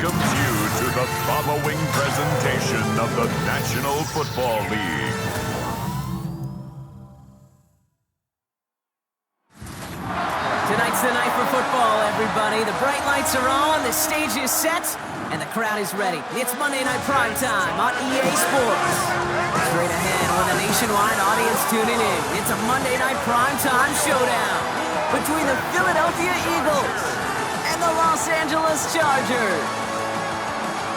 welcomes you to the following presentation of the National Football League. Tonight's the night for football, everybody. The bright lights are on, the stage is set, and the crowd is ready. It's Monday Night Prime Time on EA Sports. Straight ahead with a nationwide audience tuning in. It's a Monday Night Prime Time showdown between the Philadelphia Eagles and the Los Angeles Chargers.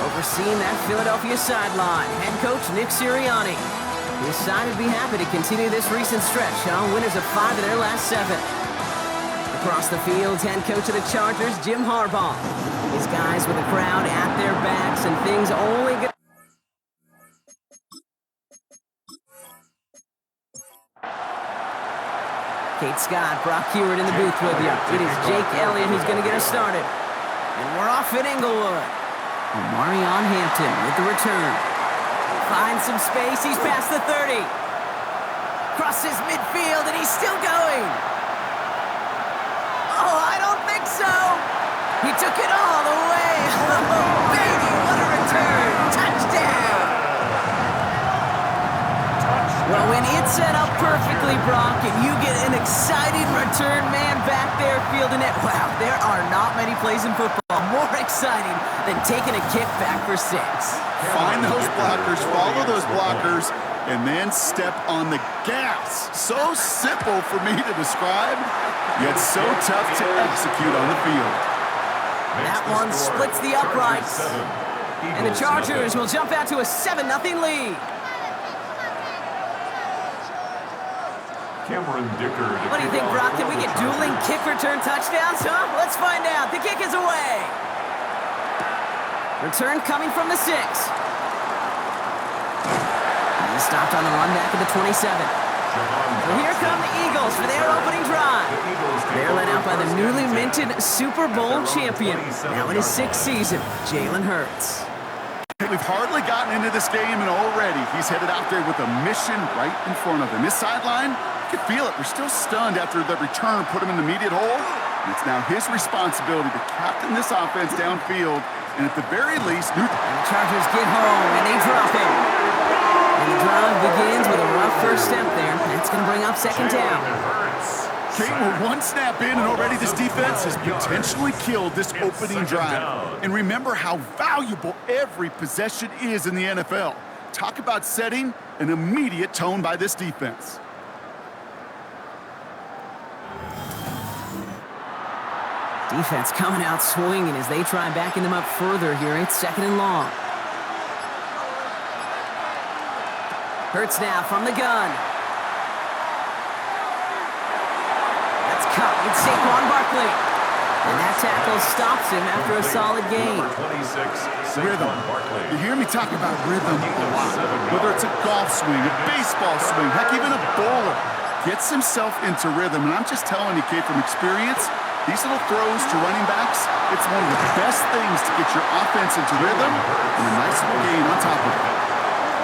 Overseeing that Philadelphia sideline, head coach Nick Sirianni. His side would be happy to continue this recent stretch, winners of 5 of their last 7. Across the field, head coach of the Chargers, Jim Harbaugh. His guys with the crowd at their backs and things only good. Kate Scott, Brock Hewitt in the booth with you. It is Jake Elliott who's going to get us started. And we're off at Inglewood. Marion Hampton with the return. Finds some space, he's past the 30. Crosses midfield and he's still going. Oh, I don't think so. He took it all the way. Oh, baby, what a return. Touchdown. Well, when it's set up perfectly, Brock, and you get an exciting return man back there fielding it, wow, there are not many plays in football more exciting than taking a kick back for 6. Find those blockers, follow those blockers, and then step on the gas. So simple for me to describe, yet so tough to execute on the field. That one splits the uprights. And the Chargers will jump out to a 7-0 lead. What do you think, Brock? Can we get dueling kick return touchdowns, huh? Let's find out. The kick is away. Return coming from the 6. He's stopped on the run back at the 27. So here come the Eagles for their opening drive. They're led out by the newly minted Super Bowl champion, now in his 6th season, Jalen Hurts. We've hardly gotten into this game, and already he's headed out there with a mission right in front of him. His sideline, you can feel it. They're still stunned after the return put him in the immediate hole. And it's now his responsibility to captain this offense downfield, and at the very least, and the Chargers get home, and they drop him. And the drive begins with a rough first step there. That's going to bring up 2nd down. Kate, we're 1 snap in, and already this defense has potentially killed this opening drive. And remember how valuable every possession is in the NFL. Talk about setting an immediate tone by this defense. Defense coming out swinging as they try backing them up further here. It's 2nd and long. Hurts now from the gun. That's caught with Saquon Barkley. And that tackle stops him after a solid gain. Rhythm. You hear me talk about rhythm a lot. Whether it's a golf swing, a baseball swing, heck, even a bowler. Gets himself into rhythm. And I'm just telling you, Kate, from experience, these little throws to running backs, it's one of the best things to get your offense into rhythm and a nice little gain on top of it.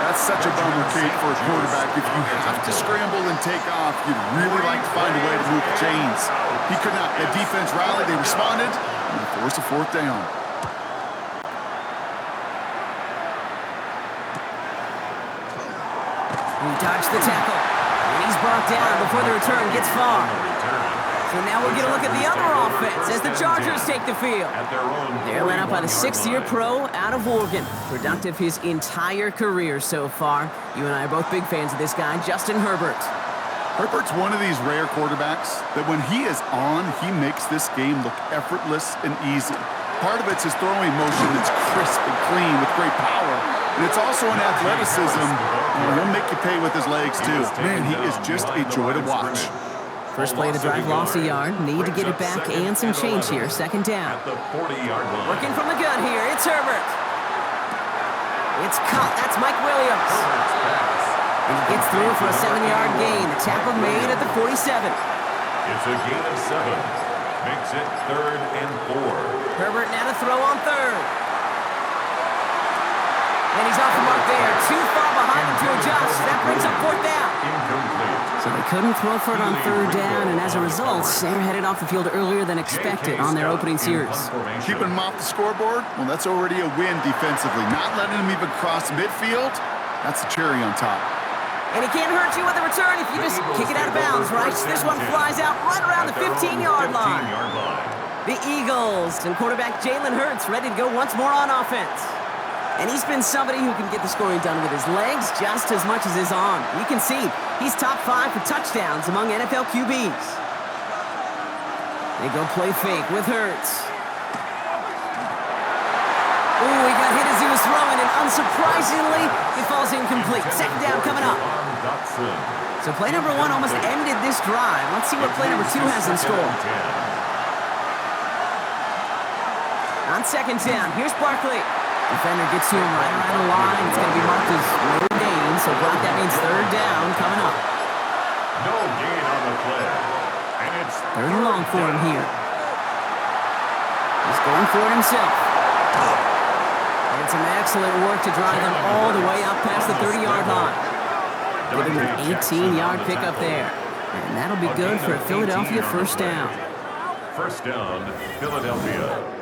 That's such a bummer, Kate, for a quarterback. If you have to scramble and take off, you'd really like to find a way to move the chains. He could not. That defense rallied, they responded, and they forced a 4th down. He dodged the tackle, and he's brought down before the return gets far. So now we'll get a look at the other offense as the Chargers take the field. They're led up by the 6th-year pro out of Oregon. Productive his entire career so far. You and I are both big fans of this guy, Justin Herbert. Herbert's one of these rare quarterbacks that when he is on, he makes this game look effortless and easy. Part of it's his throwing motion that's crisp and clean with great power. And it's also an athleticism. He'll make you pay with his legs, too. Man, he is just a joy to watch. First play of the drive lost a yard. Need to get it back and some change here. 2nd down. Working from the gun here. It's Herbert. It's caught. That's Mike Williams. And he gets through for a 7-yard gain. The tackle made at the 47. It's a gain of 7. Makes it 3rd and 4. Herbert now to throw on 3rd. And he's off the mark there. Too far behind him to adjust. That brings up 4th down. Incomplete. So they couldn't throw for it on third down, and as a result, they're headed off the field earlier than expected on their opening series. Keeping them off the scoreboard? Well, that's already a win defensively. Not letting them even cross midfield, that's the cherry on top. And it can't hurt you with the return if you just kick it out of bounds, right? This one flies out right around the 15-yard line. The Eagles and quarterback Jalen Hurts ready to go once more on offense. And he's been somebody who can get the scoring done with his legs just as much as his arm. You can see he's top 5 for touchdowns among NFL QBs. They go play fake with Hurts. Ooh, he got hit as he was throwing, and unsurprisingly, it falls incomplete. Second down coming up. So play number 1 almost ended this drive. Let's see what play number 2 has in store. On second down, here's Barkley. Defender gets to him right around the line. It's going to be marked as no gain, so Brock, that means third down coming up. No gain on the play. And it's third and long for him here. He's going for it himself. And some excellent work to drive them all the way up past the 30-yard line. Give him an 18-yard pickup there. And that'll be good for a Philadelphia first down. First down, Philadelphia.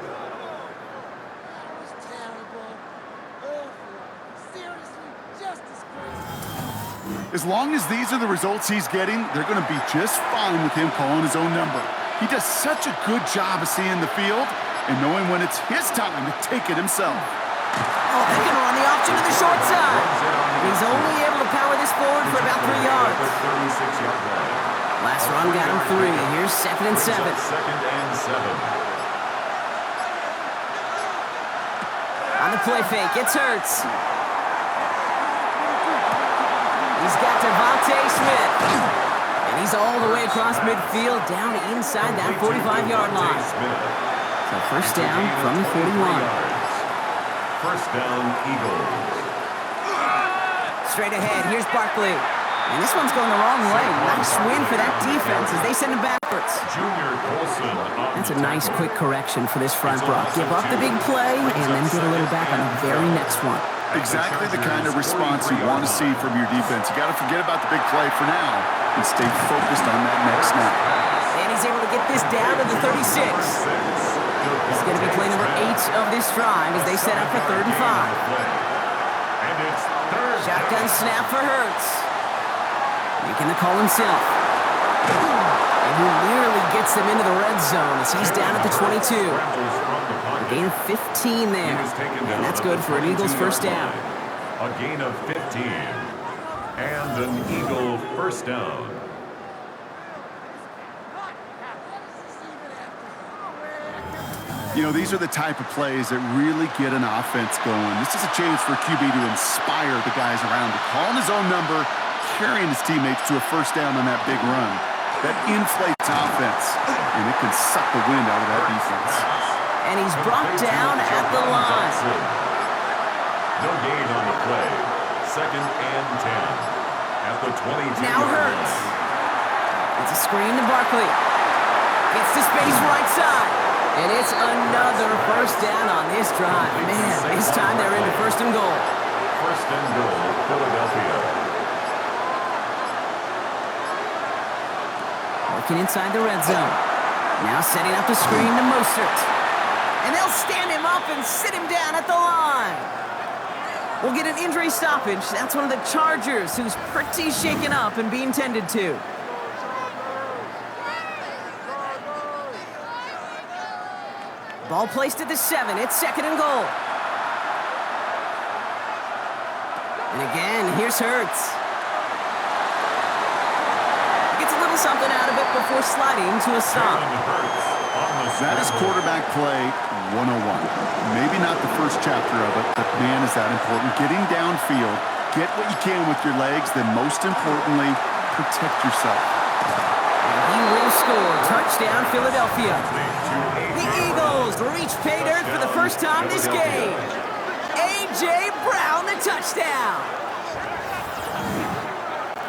As long as these are the results he's getting, they're going to be just fine with him calling his own number. He does such a good job of seeing the field and knowing when it's his time to take it himself. Oh, they're going to run the option to the short side. He's only able to power this forward for about 3 yards. Last run got him 3. Here's second and 7. Second and 7. On the play fake, it's Hurts. He's got Devontae Smith. And he's all the way across midfield, down inside that 45-yard line. So first down from the 41. First down, Eagles. Straight ahead, here's Barkley. And this one's going the wrong way. Nice win for that defense as they send him backwards. Junior Colson. That's a nice quick correction for this front, Brock. Give up the big play and then get a little back on the very next one. Exactly the kind of response you want to see from your defense. You got to forget about the big play for now and stay focused on that next snap. And he's able to get this down to the 36. It's going to be play number 8 of this drive as they set up for 3rd and 5. And it's third. Shotgun snap for Hurts. Making the call himself. And he nearly gets them into the red zone as he's down at the 22. A gain of 15 there. And that's good for an Eagles first down. A gain of 15. And an Eagle first down. You know, these are the type of plays that really get an offense going. This is a chance for QB to inspire the guys around him. Calling his own number, carrying his teammates to a first down on that big run. That inflates offense, and it can suck the wind out of that defense. And he's brought down at the line. No gain on the play. Second and 10. At the 22. Now Hurts. It's a screen to Barkley. Gets to space right side. And it's another first down on this drive. Man, this time they're into first and goal. First and goal, Philadelphia. Working inside the red zone. Now setting up the screen to Mostert. And they'll stand him up and sit him down at the line. We'll get an injury stoppage. That's one of the Chargers who's pretty shaken up and being tended to. Ball placed at the 7. It's second and goal. And again, here's Hurts. Gets a little something out of it before sliding to a stop. That is quarterback play 101. Maybe not the first chapter of it, but man, is that important. Getting downfield, get what you can with your legs, then most importantly, protect yourself. He will score. Touchdown, Philadelphia. The Eagles reach pay dirt for the first time this game. A.J. Brown, the touchdown.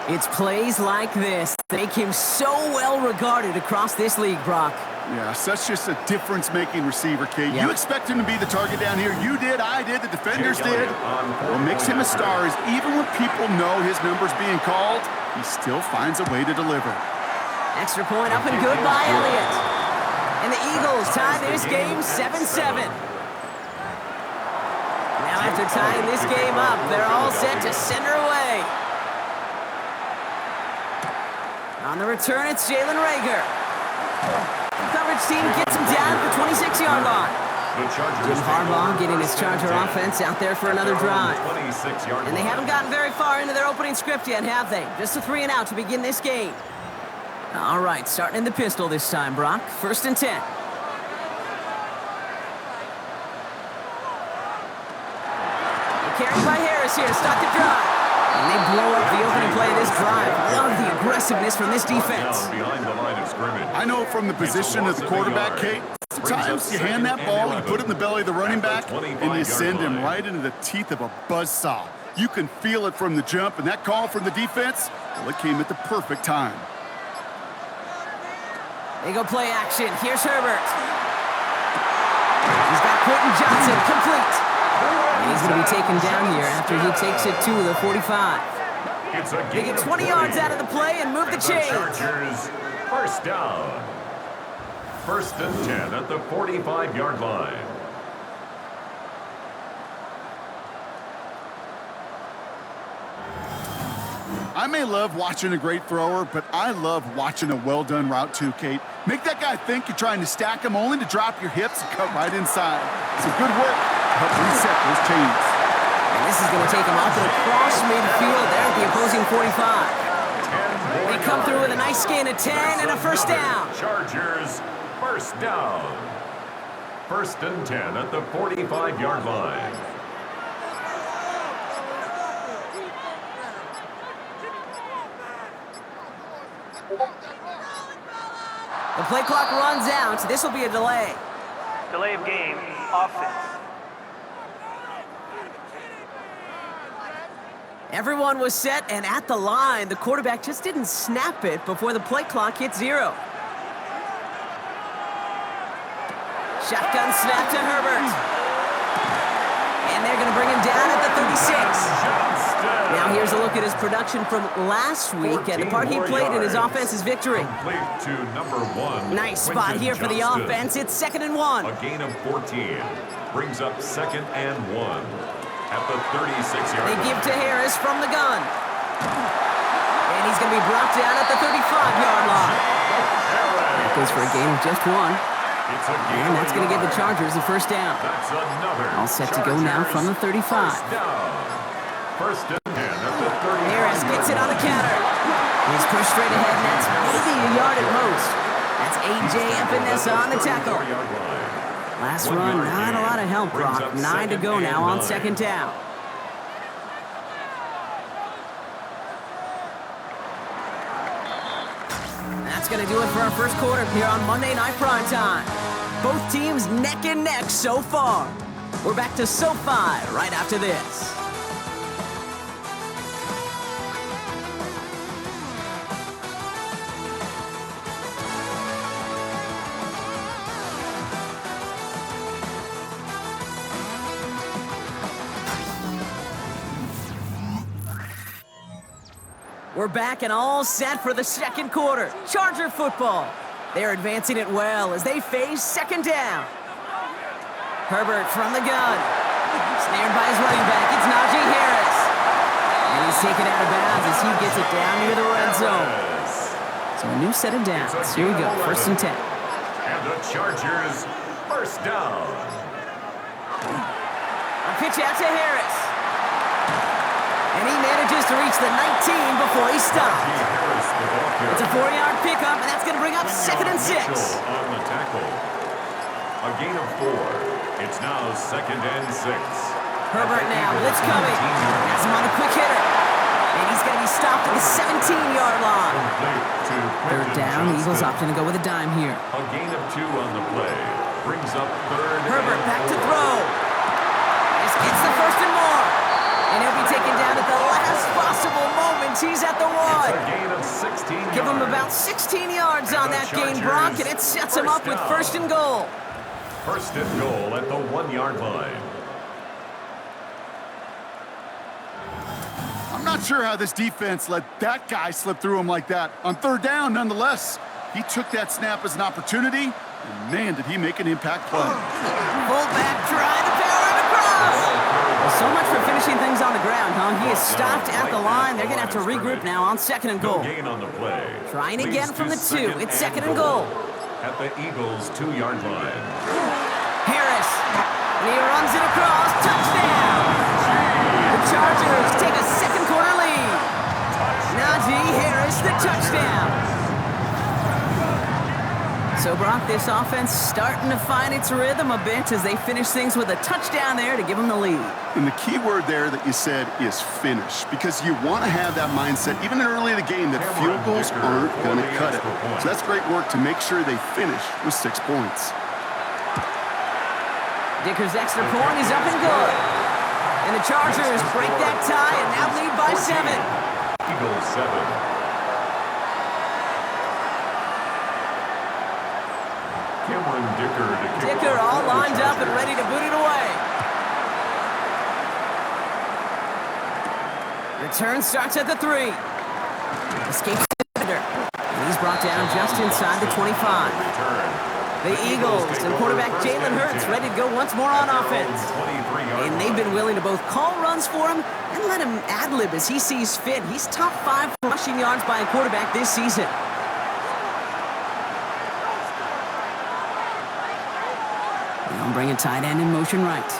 It's plays like this that make him so well regarded across this league, Brock. Yeah, such just a difference-making receiver, Kate. Yep. You expect him to be the target down here. You did, I did, the defenders did. What makes him a star is even when people know his number's being called, he still finds a way to deliver. Extra point up and good by Elliott. And the Eagles tie this game 7-7. Now after tying this game up, they're all set to send her away. On the return, it's Jalen Reagor. Coverage team gets him down at the 26-yard line. Jim Harbaugh getting his Charger offense out there for another drive. And they haven't gotten very far into their opening script yet, have they? Just a 3 and out to begin this game. All right, starting in the pistol this time, Brock. 1st and 10. Carried by Harris here to start the drive. And they blow up the opening play of this drive. Love the aggressiveness from this defense. I know from the position of the quarterback, Kate, sometimes you hand that ball, you put it in the belly of the running back, and you send him right into the teeth of a buzzsaw. You can feel it from the jump, and that call from the defense, well, it came at the perfect time. They go play action. Here's Herbert. He's got Quentin Johnson complete. And he's going to be taken down here after he takes it to the 45. They get 20 yards out of the play and move the chains. Chargers, 1st down. 1st and 10 at the 45-yard line. I may love watching a great thrower, but I love watching a well-done route too, Kate. Make that guy think you're trying to stack him only to drop your hips and cut right inside. Some good work to help reset those chains. And this is going to take him off and across midfield there at the opposing 45. They come through with a nice gain of 10 and a 1st down. Chargers, 1st down. 1st and 10 at the 45-yard line. The play clock runs out, so this will be a delay. Delay of game, offense. Everyone was set and at the line. The quarterback just didn't snap it before the play clock hit 0. Shotgun snap to Herbert. And they're going to bring him down at the 36. Now here's a look at his production from last week and the part he played in his offense's victory. Complete to number 1. Nice spot here for the offense. It's 2nd and 1. A gain of 14 brings up 2nd and 1 at the 36-yard line. They give to Harris from the gun. And he's going to be brought down at the 35-yard line. That goes for a gain of just 1. And that's going to give the Chargers the 1st down. That's another. All set to go now from the 35. 1st and 10 at the 35. Harris gets it on the counter. He's pushed straight ahead, and that's maybe a yard at most. That's A.J. Epinesa on the tackle. Last run, not a lot of help, Brock. 9 to go now on 2nd down. That's going to do it for our 1st quarter here on Monday Night Primetime. Both teams neck and neck so far. We're back to SoFi right after this. We're back and all set for the 2nd quarter. Charger football. They're advancing it well as they face 2nd down. Herbert from the gun. Snared by his running back. It's Najee Harris. And he's taken out of bounds as he gets it down near the red zone. So a new set of downs. Here we go. 1st and 10. And the Chargers, 1st down. A pitch out to Harris. And he manages to reach the 19 before he stopped. It's a 4-yard pickup, and that's going to bring up 2nd and 6. On the tackle. A gain of 4. It's now 2nd and 6. Herbert now, blitz coming. Has him on a quick hitter. And he's going to be stopped at the 17-yard line. 3rd down, Eagles opting to go with a dime here. A gain of 2 on the play. Brings up 3rd. Herbert back to throw. This gets the 1st and more. And he'll be taken down at the last possible moment. He's at the It's a 1. gain of 16 Give him yards. about 16 yards on the that gain, Brock, and it sets him up with first first and goal. First and goal at the 1-yard line. I'm not sure how this defense let that guy slip through him like that. On third down, nonetheless, he took that snap as an opportunity, and man, did he make an impact play. Fullback trying to power it across. Well, so much for finishing things on the ground, huh? He is stopped at the line. They're going to have to regroup now on second and No goal. gain on the play. Trying Leads again to from the 2. It's second and goal. At the Eagles' 2-yard line. Harris. And he runs it across. Touchdown. The Chargers take a second quarter lead. Najee Harris, the touchdown. So, Brock, this offense starting to find its rhythm a bit as they finish things with a touchdown there to give them the lead. And the key word there that you said is finish, because you want to have that mindset, even early in the game, that field goals aren't going to cut it. So that's great work to make sure they finish with 6 points. Dicker's extra point is up and good. And the Chargers break that tie and now lead by 7. Eagles 7. Dicker all lined up and ready to boot it away. Return starts at the 3. Escapes the defender. And he's brought down just inside the 25. The Eagles and quarterback Jalen Hurts ready to go once more on offense. And they've been willing to both call runs for him and let him ad-lib as he sees fit. He's top 5 rushing yards by a quarterback this season. Now bringing tight end in motion right.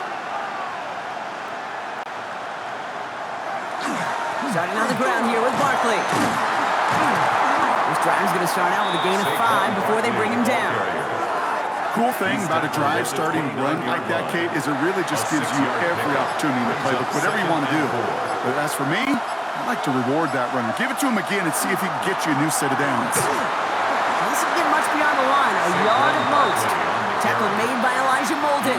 Starting on the ground here with Barkley. This drive's going to start out with a gain of 5 before they bring him down. Cool thing about a drive starting run like that, Kate, is it really just gives you every opportunity in the playbook, whatever you want to do. But as for me, I like to reward that runner. Give it to him again and see if he can get you a new set of downs. Doesn't get much beyond the line, a yard at most. Tackle made by Elijah Molden.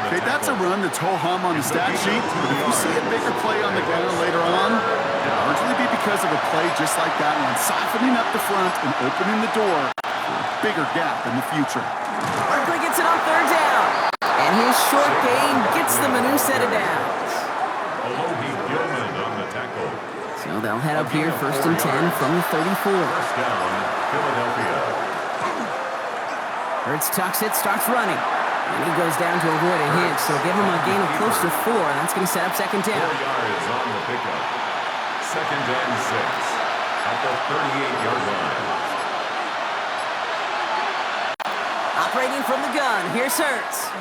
Okay, that's a run that's ho-hum on the stat sheet, but if you see a bigger play on the ground later on, it'll largely be because of a play just like that one, softening up the front and opening the door for a bigger gap in the future. Barkley gets it on third down. And his short gain gets them a new set of downs. So they'll head up here first and 10 from the 34. First down, Philadelphia. Hurts tucks it, starts running. And he goes down to avoid a hit, so give him a gain of close to 4. That's going to set up second down. 4 yards on the pickup. Second and 6 at the 38-yard line. Operating from the gun, here's Hurts.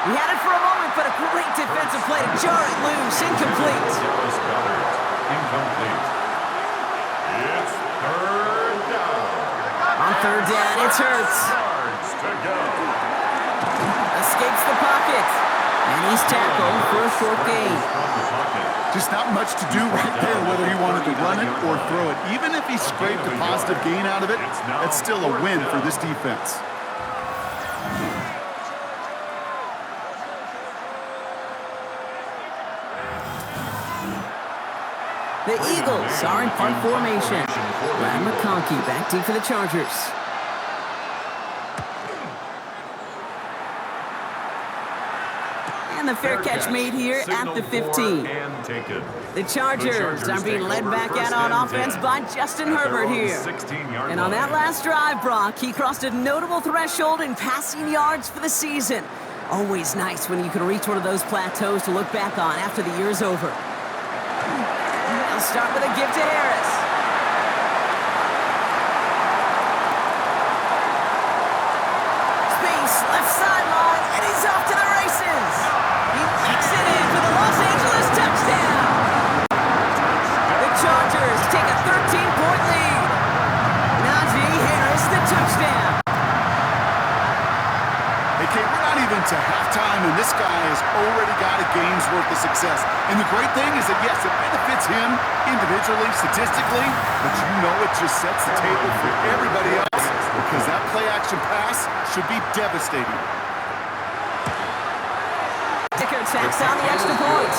He had it for a moment, but a great defensive play to jar it loose. Incomplete. Incomplete. It's third down. On third down, it's Hurts. Yards to go. Escapes the pocket. And he's tackled for a short gain. Just not much to do right there, whether he wanted to run it or throw it. Even if he scraped a positive gain out of it, that's still a win for this defense. The Eagles are in punt formation. Brad McConkey back deep for the Chargers. And the fair catch made here at the 15. The Chargers are being led back out on offense by Justin Herbert here. And on that last drive, Brock, he crossed a notable threshold in passing yards for the season. Always nice when you can reach one of those plateaus to look back on after the year's over. They'll start with a give to Harris. Space, left sideline, and he's off to the races. He kicks it in for the Los Angeles touchdown. The Chargers take a 13-point lead. Najee Harris, the touchdown. Hey, Kate, we're not even to halftime, and this guy has already got a game's worth of success. And the great thing is that, yes, it benefits him individually, statistically, but you know it just sets the table for everybody else because that play-action pass should be devastating. Dicker tacks on the extra point.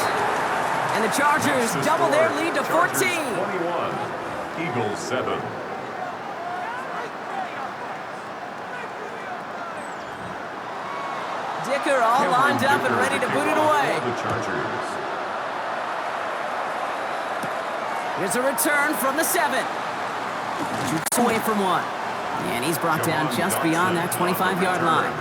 And the Chargers double their lead to 14. Chargers 21, Eagles 7. Dicker all lined up and ready to boot it away. The Chargers. Here's a return from the 7. Shoots away from one. And he's brought down just beyond that 25-yard line.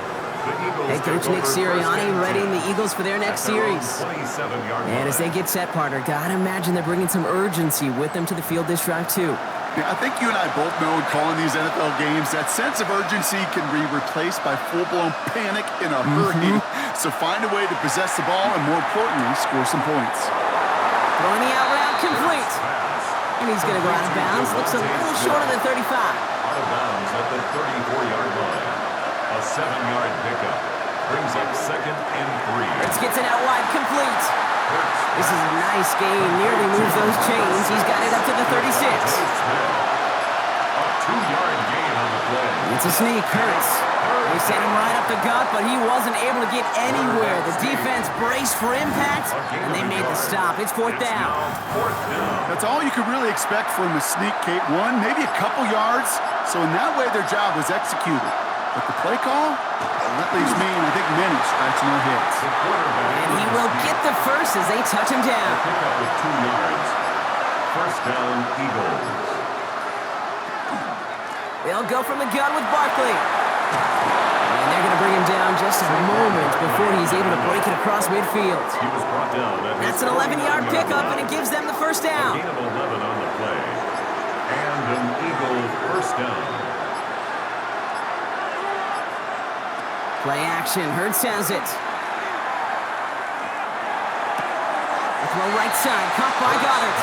Head coach Nick Sirianni readying the Eagles for their next series. And as they get set, partner, gotta imagine they're bringing some urgency with them to the field this drive, too. Yeah, I think you and I both know in calling these NFL games, that sense of urgency can be replaced by full-blown panic in a hurry. So find a way to possess the ball and, more importantly, score some points. Throwing the out route complete. And he's going to go out of bounds. Looks a little short of the 35. Out of bounds at the 34-yard line. A 7-yard pickup. Brings up 2nd and 3. Let's get it out wide complete. This is a nice gain. Nearly moves those chains. He's got it up to the 36. A 2-yard gain on the play. It's a sneak. Hurts. They sent him right up the gut, but he wasn't able to get anywhere. The defense braced for impact, and they made the stop. It's 4th down. That's all you could really expect from a sneak, Kate. One, maybe a couple yards. So in that way, their job was executed. But the play call, well, that leaves me and I think many scratching their heads. And he will get the first as they touch him down. Pick up with 2 yards. 1st down, Eagles. They'll go from the gun with Barkley. And they're going to bring him down just a moment before he's able to break it across midfield. He was brought down. That's an 11-yard pickup, and it gives them the first down. A gain of 11 on the play. And an Eagle 1st down. Play action. Hurts has it. The throw right side. Caught by Goddard.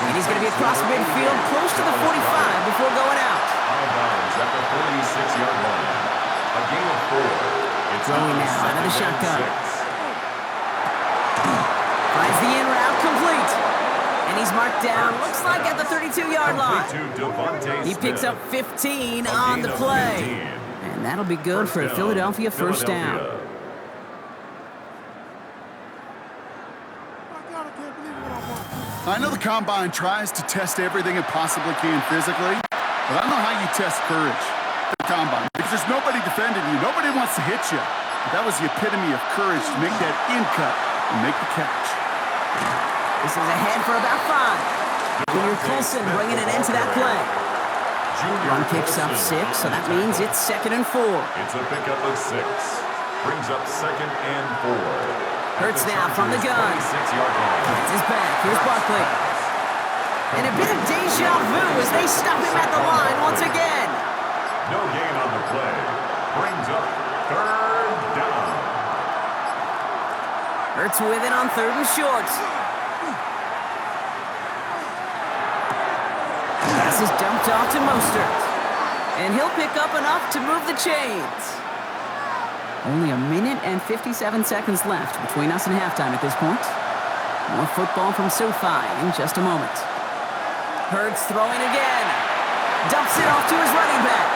And he's going to be across midfield, close to the 45 before going out. Out of bounds at the 46-yard line. A gain of 4. It's throwing now out of the shotgun. Finds the in route complete. And he's marked down, looks like at the 32-yard line. He picks up 15 on the play. And that'll be good for a Philadelphia first down. I know the Combine tries to test everything it possibly can physically, but I don't know how you test courage at the Combine, because there's nobody defending you. Nobody wants to hit you. But that was the epitome of courage to make that in cut and make the catch. This is ahead for about 5. Junior Colson bringing an end to that play. Run picks up 6, so that means it's 2nd and 4. It's a pickup of 6. Brings up 2nd and 4. Hurts now from the gun. 26-yard line. It's his back. Here's Barkley. And a bit of deja vu as they stop him at the line once again. No gain on the play. Brings up 3rd down. Hurts with it on 3rd and short. Pass is dumped off to Mostert. And he'll pick up enough to move the chains. Only a minute and 57 seconds left between us and halftime at this point. More football from SoFi in just a moment. Hurts throwing again. Dumps it off to his running back.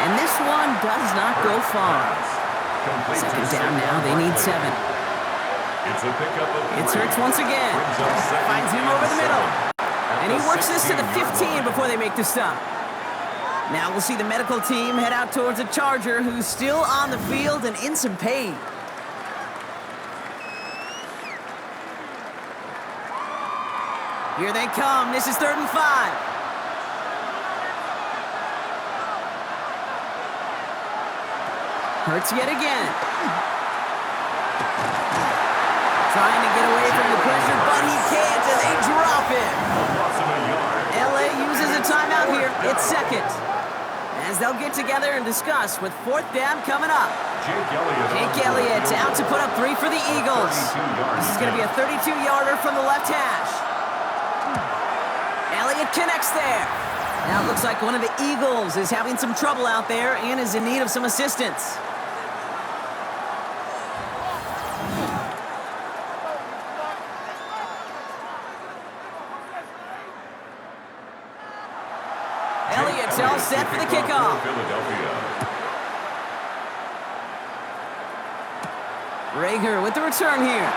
And this one does not go far. 2nd down now, they need 7. It's a pickup of 3. It's Hurts once again. Finds him over the middle. And he works this to the 15 before they make the stop. Now we'll see the medical team head out towards a Charger who's still on the field and in some pain. Here they come. This is 3rd and 5. Hurts yet again. Trying to get away from the pressure, but he can't, and they drop it. LA uses a timeout here. It's 2nd. As they'll get together and discuss with 4th down coming up. Jake Elliott out to put up 3 for the Eagles. This is going to be a 32-yarder from the left hash. Elliott connects there. Now it looks like one of the Eagles is having some trouble out there and is in need of some assistance. Elliott's all set for the kickoff. Rager with the return here.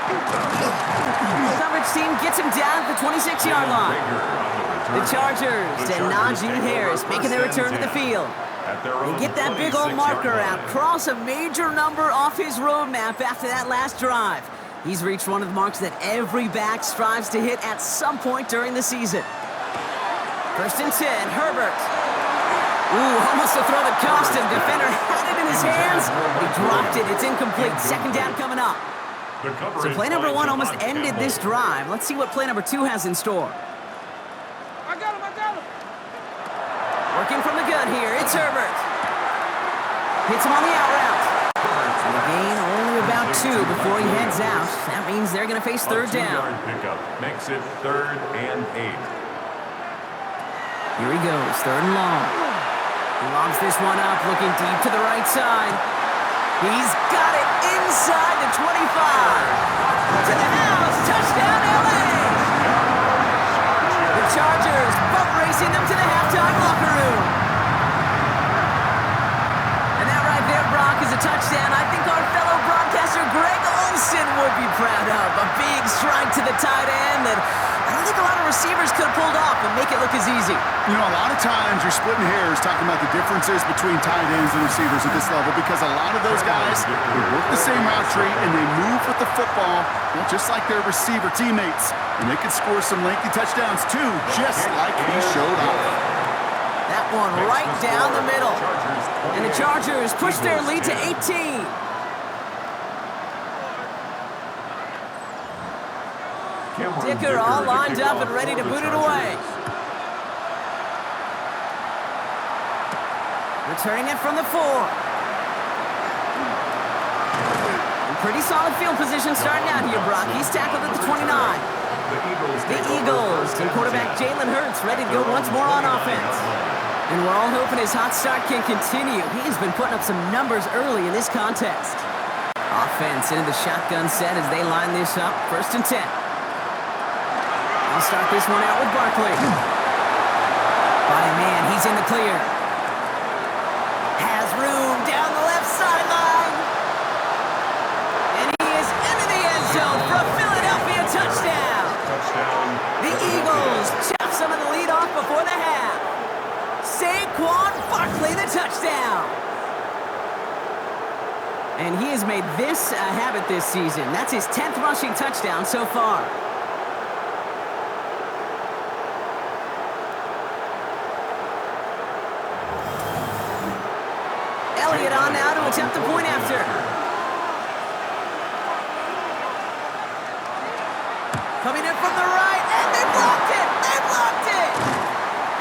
The coverage team gets him down at the 26-yard line. The Chargers and Najee Harris making their return to the field. They get that big old marker out, cross a major number off his roadmap after that last drive. He's reached one of the marks that every back strives to hit at some point during the season. 1st and 10, Herbert. Ooh, almost a throw that cost him. Defender had it in his hands. He dropped it. It's incomplete. 2nd down coming up. So play number 1 almost ended this drive. Let's see what play number 2 has in store. I got him. Working from the gun here. It's Herbert. Hits him on the out route. And the gain only about 2 before he heads out. That means they're going to face 3rd down. Pickup makes it 3rd and 8. Here he goes, 3rd and long. He lobs this one up, looking deep to the right side. He's got it inside the 25. To the house, touchdown LA! The Chargers boat racing them to the halftime locker room. And that right there, Brock, is a touchdown I think our fellow broadcaster Greg Olsen would be proud of. A big strike to the tight end that I don't think a lot of receivers could have pulled off and make it look as easy. You know, a lot of times you're splitting hairs talking about the differences between tight ends and receivers at this level because a lot of those guys, they work the same route tree and they move with the football, well, just like their receiver teammates. And they can score some lengthy touchdowns too, just like he showed off. That one right down the middle. And the Chargers push their lead to 18. Dicker all lined up and ready to boot it away. Returning it from the 4. Pretty solid field position starting out here, Brock. He's tackled at the 29. The Eagles and quarterback Jalen Hurts ready to go once more on offense. And we're all hoping his hot start can continue. He has been putting up some numbers early in this contest. Offense into the shotgun set as they line this up. 1st and 10. We'll start this one out with Barkley. By a man, he's in the clear. Has room down the left sideline. And he is into the end zone for a Philadelphia touchdown. The Eagles chop some of the lead off before the half. Saquon Barkley, the touchdown. And he has made this a habit this season. That's his 10th rushing touchdown so far. Elliott on now to attempt the point after. Coming in from the right, and they blocked it! They blocked it!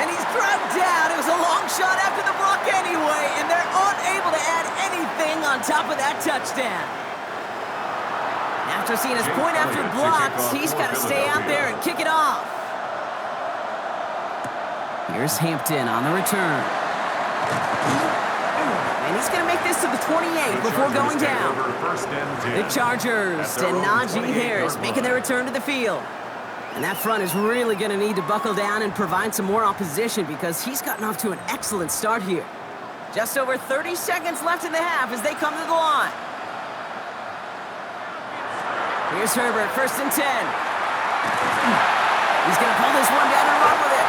And he's dragged down. It was a long shot after the block anyway, and they're unable to add anything on top of that touchdown. After seeing his point after blocks, he's got to stay out there and kick it off. Here's Hampton on the return. And he's going to make this to the 28 before going down. The Chargers and Najee Harris making their return to the field. And that front is really going to need to buckle down and provide some more opposition because he's gotten off to an excellent start here. Just over 30 seconds left in the half as they come to the line. Here's Herbert, 1st and 10. He's going to pull this one down and run with it.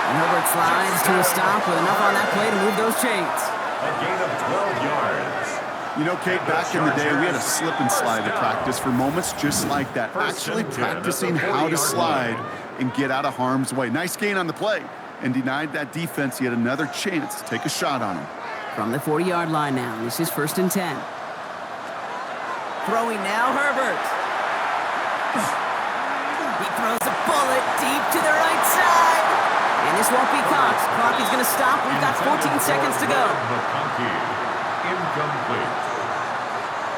And Herbert slides to a stop with enough on that play to move those chains. A gain of 12 yards. You know, Kate, back in the day, we had a slip and slide at practice for moments just like that. Actually practicing how to slide and get out of harm's way. Nice gain on the play and denied that defense yet another chance to take a shot on him. From the 40-yard line now, this is 1st and 10. Throwing now, Herbert. He throws a bullet deep to the right side. And this won't be caught. Clock is going to stop. We've got 14 seconds to go. Incomplete.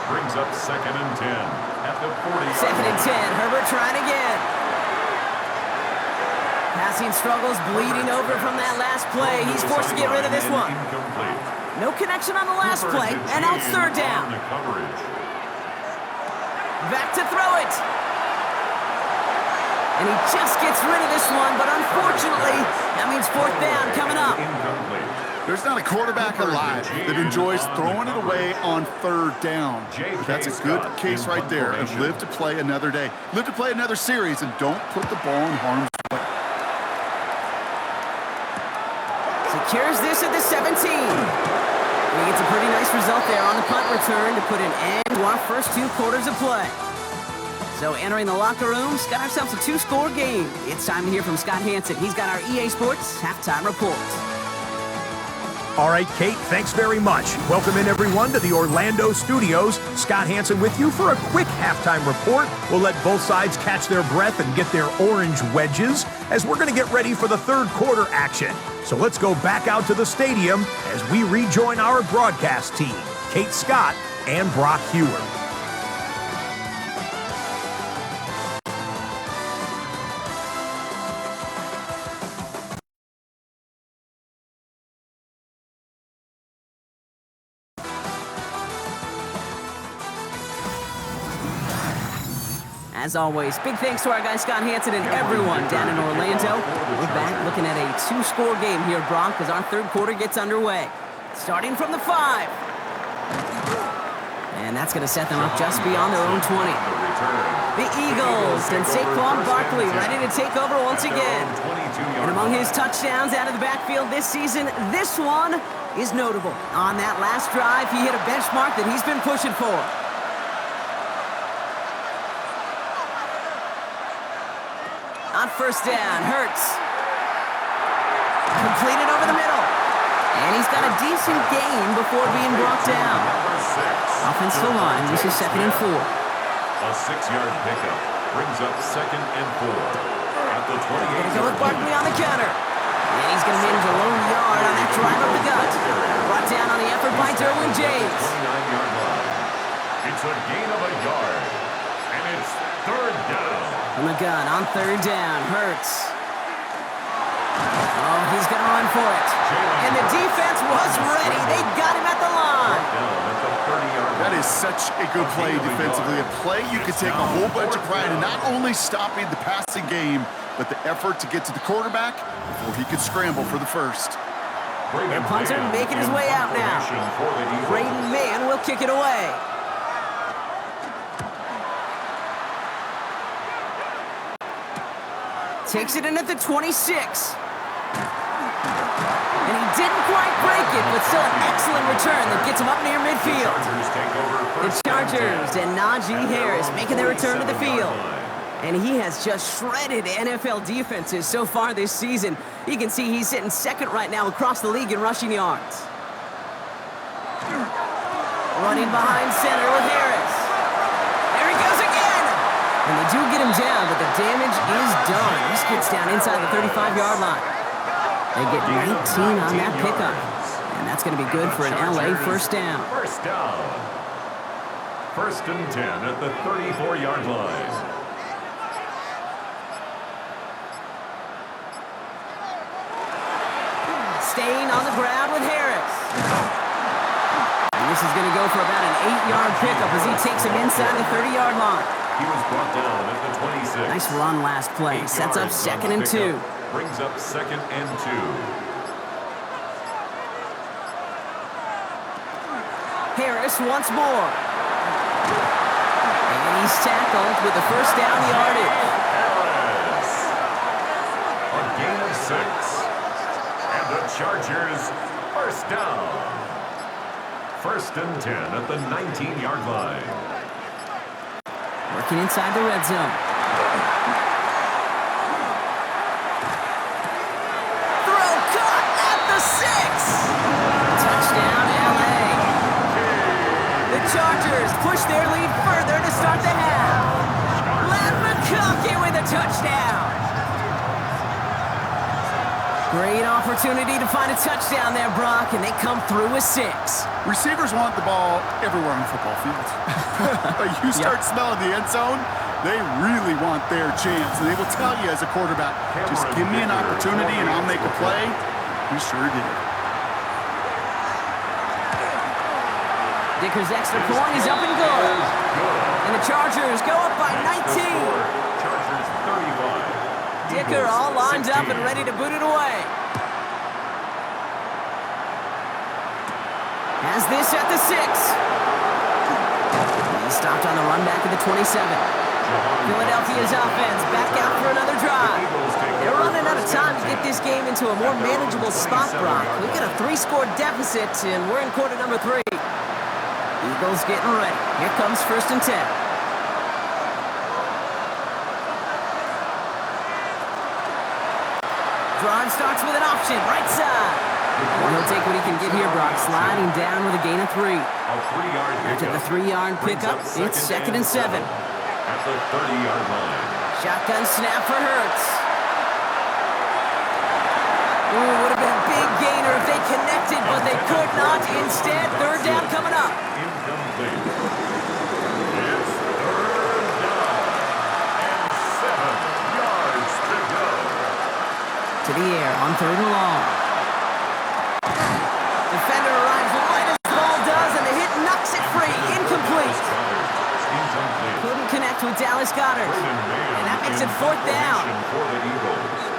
Brings up 2nd and 10 at the 40. 2nd and 10. Herbert trying again. Passing struggles bleeding over from that last play. He's forced to get rid of this one. No connection on the last play, and now it's 3rd down. Back to throw it. And he just gets rid of this one, but unfortunately, that means 4th down coming up. There's not a quarterback alive that enjoys throwing it away on third down. But that's a good case right there of live to play another day. Live to play another series and don't put the ball in harm's way. Secures this at the 17. He gets a pretty nice result there on the punt return to put an end to our first 2 quarters of play. So entering the locker rooms, got ourselves a 2-score game. It's time to hear from Scott Hansen. He's got our EA Sports halftime report. All right, Kate, thanks very much. Welcome in, everyone, to the Orlando studios. Scott Hansen with you for a quick halftime report. We'll let both sides catch their breath and get their orange wedges as we're going to get ready for the third quarter action. So let's go back out to the stadium as we rejoin our broadcast team, Kate Scott and Brock Hewer. As always, big thanks to our guy Scott Hansen and everyone down in Orlando. We're back looking at a 2-score game here, Brock, as our third quarter gets underway. Starting from the 5. And that's going to set them up just beyond their own 20. The Eagles and Saquon Barkley ready to take over once again. And among his touchdowns out of the backfield this season, this one is notable. On that last drive, he hit a benchmark that he's been pushing for. On first down, Hurts. Completed over the middle. And he's got a decent gain before being brought down. Offensive line, this is 2nd and 4. A 6-yard pickup brings up 2nd and 4. At the 28. Gonna go with Barkley on the counter. And he's gonna manage a lone yard on that drive up the gut. Brought down on the effort by Derwin James. 29-yard line. It's a gain of a yard. And it's third down. From the gun on third down, Hurts. Oh, he's going to run for it. And the defense was ready. They got him at the line. That is such a good play defensively. A play you could take a whole bunch of pride in not only stopping the passing game, but the effort to get to the quarterback before he could scramble for the first. Their punter making his way out now. Brady Mann will kick it away. Takes it in at the 26. And he didn't quite break it, but still an excellent return that gets him up near midfield. The Chargers and Najee Harris making their return to the field. And he has just shredded NFL defenses so far this season. You can see he's sitting 2nd right now across the league in rushing yards. Running behind center with Harris. There he goes again! And they do get him down, but the damage is done. This gets down inside the 35-yard line. They get 19 on that pickup. And that's going to be good for an LA first down. First down. 1st and 10 at the 34-yard line. Staying on the ground with Harris. And this is going to go for about an 8-yard pickup as he takes him inside the 30-yard line. He was brought down at the 26. Nice run last play. Sets up 2nd and 2. Brings up 2nd and 2. Harris once more. And he's tackled with the first down yardage. Harris. A gain of 6. And the Chargers first down. 1st and 10 at the 19-yard line. Working inside the red zone. Throw caught at the 6. Touchdown, LA. The Chargers push their lead further to start the half. Len McConkey with a touchdown. Great opportunity to find a touchdown there, Brock, and they come through with 6. Receivers want the ball everywhere on the football field. But you start smelling the end zone, they really want their chance. And they will tell you as a quarterback, just give me an opportunity and I'll make a play. He sure did. Dicker's extra point is up and good. And the Chargers go up by 19. Chargers 35. Dicker all lined up and ready to boot it away. this at the 6. He's stopped on the run back at the 27. Philadelphia's offense back out for another drive. They're running out of time to get this game into a more manageable spot, Brock. We've got a 3-score deficit, and we're in quarter number 3. Eagles getting ready. Here comes 1st and 10. Drive starts with an option, right side. And he'll take what he can get here, Brock. Sliding down with a gain of 3. After the 3-yard pickup, it's 2nd and 7. At the 30-yard line. Shotgun snap for Hurts. Ooh, would have been a big gainer if they connected, but they could not. Instead, 3rd down coming up. Incomplete. It's 3rd down and 7 yards to go. To the air on 3rd and long. Defender arrives right as the ball does, and the hit knocks it free. Incomplete. Couldn't connect with Dallas Goedert. And that makes it 4th down. For the Eagles.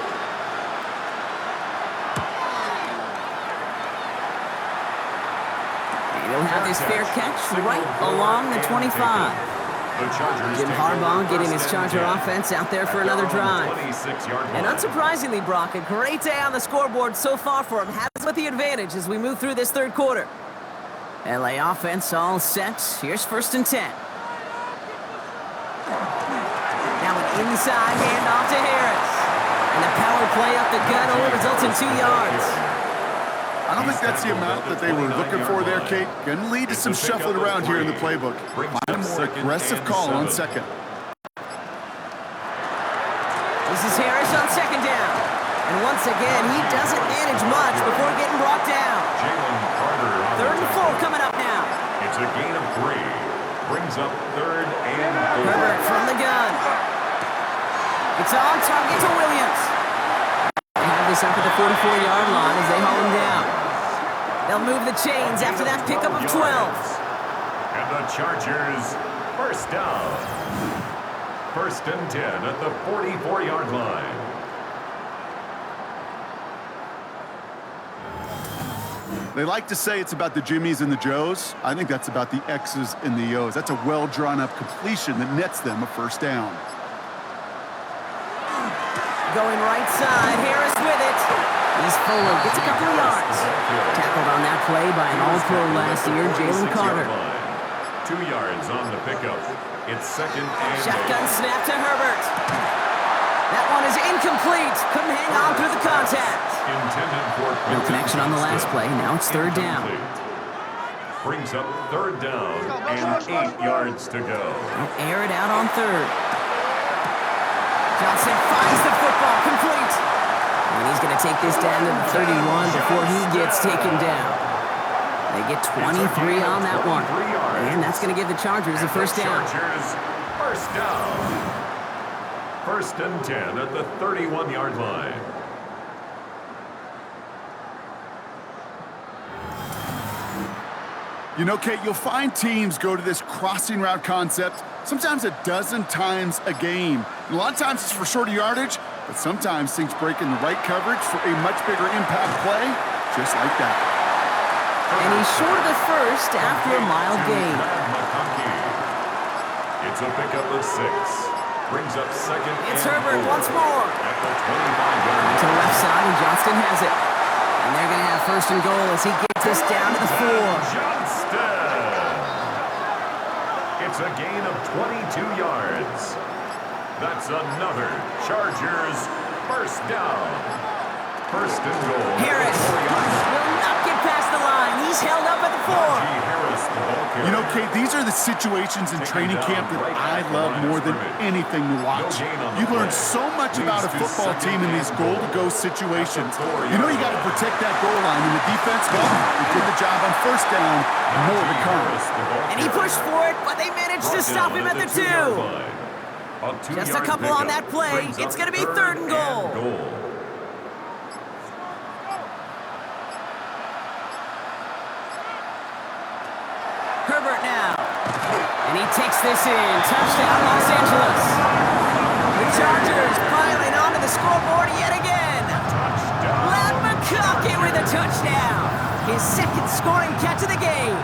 He'll have his fair catch right along the 25. Jim Harbaugh getting his Charger offense out there for another drive. And unsurprisingly, Brock, a great day on the scoreboard so far for him. Has with the advantage as we move through this 3rd quarter. LA offense all set. Here's 1st and 10. Now an inside handoff to Harris. And the power play up the gut only results in 2 yards. I don't think that's the amount that they were looking for there, Kate. Going to lead to some shuffling around here in the playbook. Find a more aggressive call on 2nd. This is Harris on 2nd down. And once again, he doesn't manage much before getting brought down. 3rd and 4 coming up now. It's a gain of 3. Brings up 3rd and 4. Herbert from the gun. It's on target to Williams. They have this up at the 44-yard line as they haul him down. They'll move the chains after that pickup of 12. And the Chargers, 1st down. 1st and 10 at the 44-yard line. They like to say it's about the Jimmies and the Joes. I think that's about the X's and the O's. That's a well-drawn-up completion that nets them a 1st down. Going right side, Harris with it. He's forward, gets a couple of yards. Tackled on that play by an All-Pro last year, Jalen Carter. 2 yards on the pickup. It's 2nd and Shotgun snap to Herbert. That one is incomplete. Couldn't hang on through the contact. No connection on the last play. Now it's 3rd down. Brings up 3rd down and 8 yards to go. They'll air it out on 3rd. Johnson finds the football complete. And he's going to take this down to the 31 before he gets taken down. They get 23 on that one. And that's going to give the Chargers a 1st down. Chargers, 1st down. 1st and 10 at the 31-yard line. You know, Kate, you'll find teams go to this crossing route concept sometimes a dozen times a game. And a lot of times it's for shorter yardage, but sometimes things break in the right coverage for a much bigger impact play, just like that. And he's short of the 1st after a mild gain. It's a pickup of 6. Brings up 2nd. It's Herbert once more. At the 25-yard line. To the left side, and Johnston has it. And they're going to have 1st and goal as he gets this down to the 4. Johnston. It's a gain of 22 yards. That's another Chargers 1st down. 1st and goal. Harris will not get past the line. He's held up at the 4. You know, Kate, these are the situations in training camp that I love more than anything to watch. You learn so much about a football team in these goal-to-go situations. You know you got to protect that goal line, and the defense, well, they did the job on 1st down, and more to come. And he pushed for it, but they managed to stop him at the 2. Just a couple on that play. It's going to be 3rd and goal. Herbert now. And he takes this in. Touchdown, Los Angeles. The Chargers piling onto the scoreboard yet again. Lad McConkey with a touchdown. His second scoring catch of the game.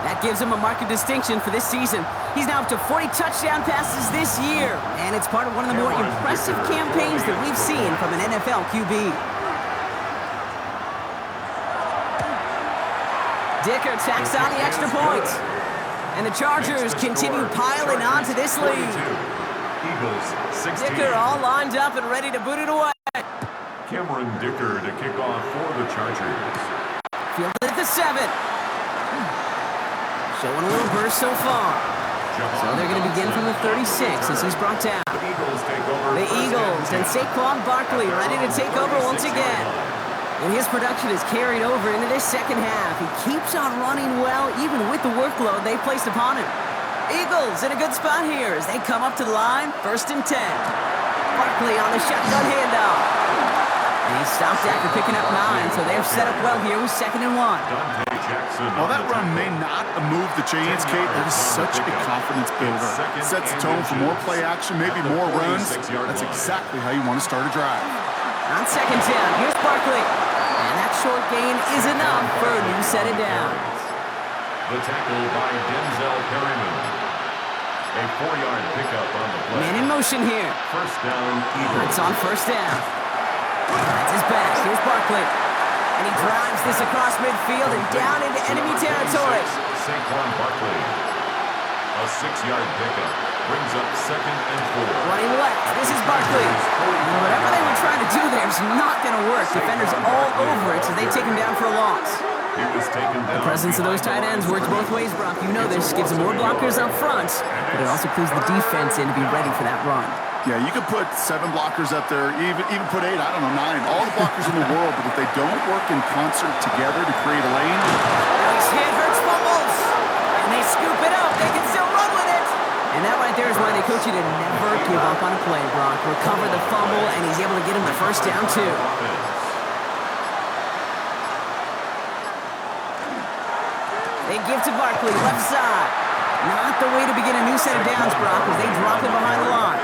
That gives him a mark of distinction for this season. He's now up to 40 touchdown passes this year, and it's part of one of the more impressive campaigns that we've seen from an NFL QB. Dicker tacks on the extra point. And the Chargers continue piling on to this lead. Dicker all lined up and ready to boot it away. Cameron Dicker to kick off for the Chargers. Fielded at the 7. Showing a little burst so far. So they're going to begin from the 36 as he's brought down. The Eagles and Saquon Barkley ready to take over once again. And his production is carried over into this second half. He keeps on running well, even with the workload they've placed upon him. Eagles in a good spot here as they come up to the line, 1st and 10. Barkley on the shotgun handoff. And he stopped after picking up 9, so they're set up well here with 2nd and 1. While that run may not have moved the chains, Kate, that is such a confidence builder. Sets the tone for more play action, maybe more runs. That's exactly how you want to start a drive. On 2nd down, here's Barkley. And that short gain is enough for a new set of downs. The tackle by Denzel Perryman. A 4-yard pickup on the play. Man in motion here. 1st down, Eagles. It's on 1st down. That's his back. Here's Barkley. And he drives this across midfield and down into enemy territory. Saquon Barkley. A 6-yard pickup. Brings up 2nd and 4. Running left. This is Barkley. And whatever they were trying to do there is not going to work. Defenders all over it, so they take him down for a loss. He was taken down. The presence of those tight ends works both ways, Brock. You know this. Gives them more blockers up front, but it also clues the defense in to be ready for that run. Yeah, you could put 7 blockers up there, even put 8, I don't know, 9. All the blockers in the world, but if they don't work in concert together to create a lane. Nice hit, Hurts fumbles. And they scoop it up. They can still run with it. And that right there is why they coach you to never give up on a play, Brock. Recover the fumble, and he's able to get him the 1st down, too. They give to Barkley, left side. Not the way to begin a new set of downs, Brock, as they drop it behind the line.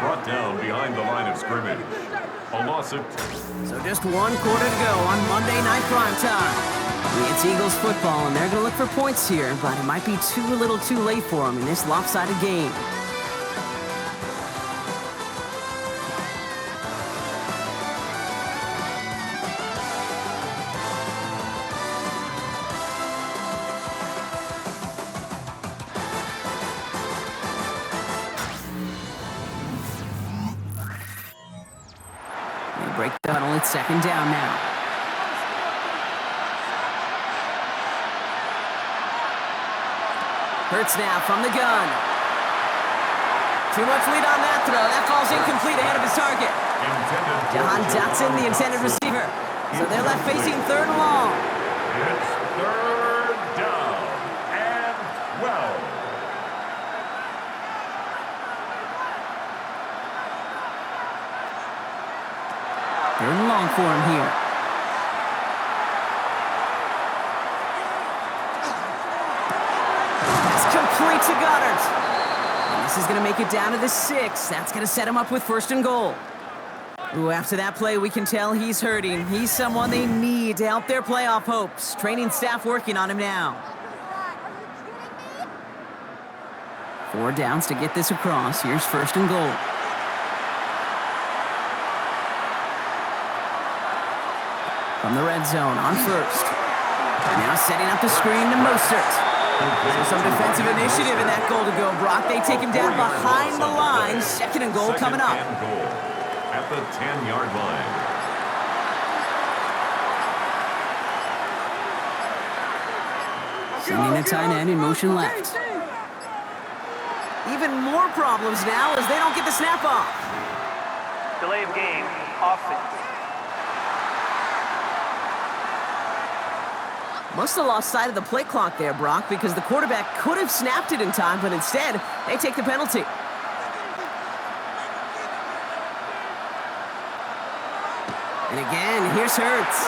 Brought down behind the line of scrimmage. A loss of 2. So just 1 quarter to go on Monday Night Primetime. It's Eagles football, and they're going to look for points here, but it might be a little too late for them in this lopsided game. They break the huddle. It's 2nd down now. Hurts now from the gun. Too much lead on that throw. That falls incomplete ahead of his target. Jahan Dotson, the intended receiver. So they're left facing 3rd and long. It's 3rd down and 12. Third and long for him here. Complete to Goddard. And this is going to make it down to the 6. That's going to set him up with 1st and goal. Ooh, after that play, we can tell he's hurting. He's someone they need to help their playoff hopes. Training staff working on him now. 4 downs to get this across. Here's 1st and goal. From the red zone on 1st. Now setting up the screen to Mostert. So some defensive initiative in that goal to go, Brock. They take him down behind the line. 2nd and goal coming up. At the 10-yard line. Sending the tight end in motion left. Even more problems now as they don't get the snap off. Delay of game, offense. Must have lost sight of the play clock there, Brock, because the quarterback could have snapped it in time, but instead, they take the penalty. And again, here's Hurts.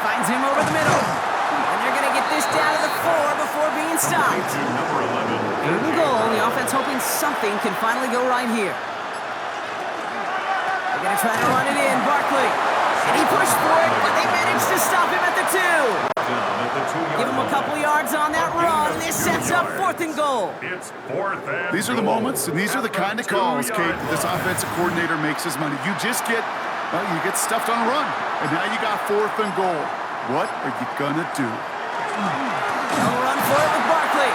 Finds him over the middle. And they're going to get this down to the 4 before being stopped. Number 11. 3rd and goal, and the offense hoping something can finally go right here. They Gonna try to run it in, Barkley. And he pushed for it, but they managed to stop him at the 2. Down at the 2-yard Give him a couple yards on that run, and this sets up 4th and goal. It's 4th and These are the goal. moments, and these are the kind of calls, Kate, that this offensive coordinator makes his money. You just get, well, you get stuffed on a run, and now you got 4th and goal. What are you gonna do? They'll run for it with Barkley.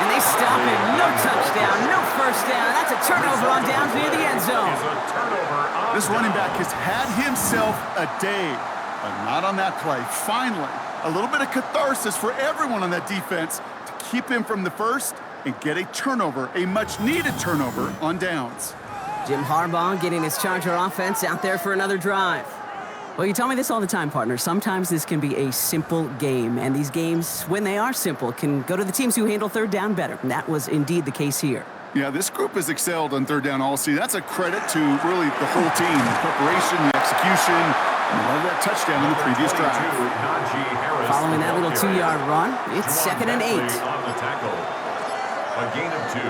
And they stop him. No touchdown, no first down. That's a turnover on downs near the end zone. Is a turnover on This running back has had himself a day, but not on that play. Finally, a little bit of catharsis for everyone on that defense to keep him from the first and get a turnover, a much-needed turnover on downs. Jim Harbaugh getting his Charger offense out there for another drive. Well, you tell me this all the time, partner. Sometimes this can be a simple game, and these games, when they are simple, can go to the teams who handle third down better. And that was indeed the case here. Yeah, this group has excelled on third down all season. That's a credit to really the whole team, the preparation, the execution, and I love that touchdown in the previous drive. Following that little 2-yard run, it's 2nd and 8. On the tackle. A gain of 2.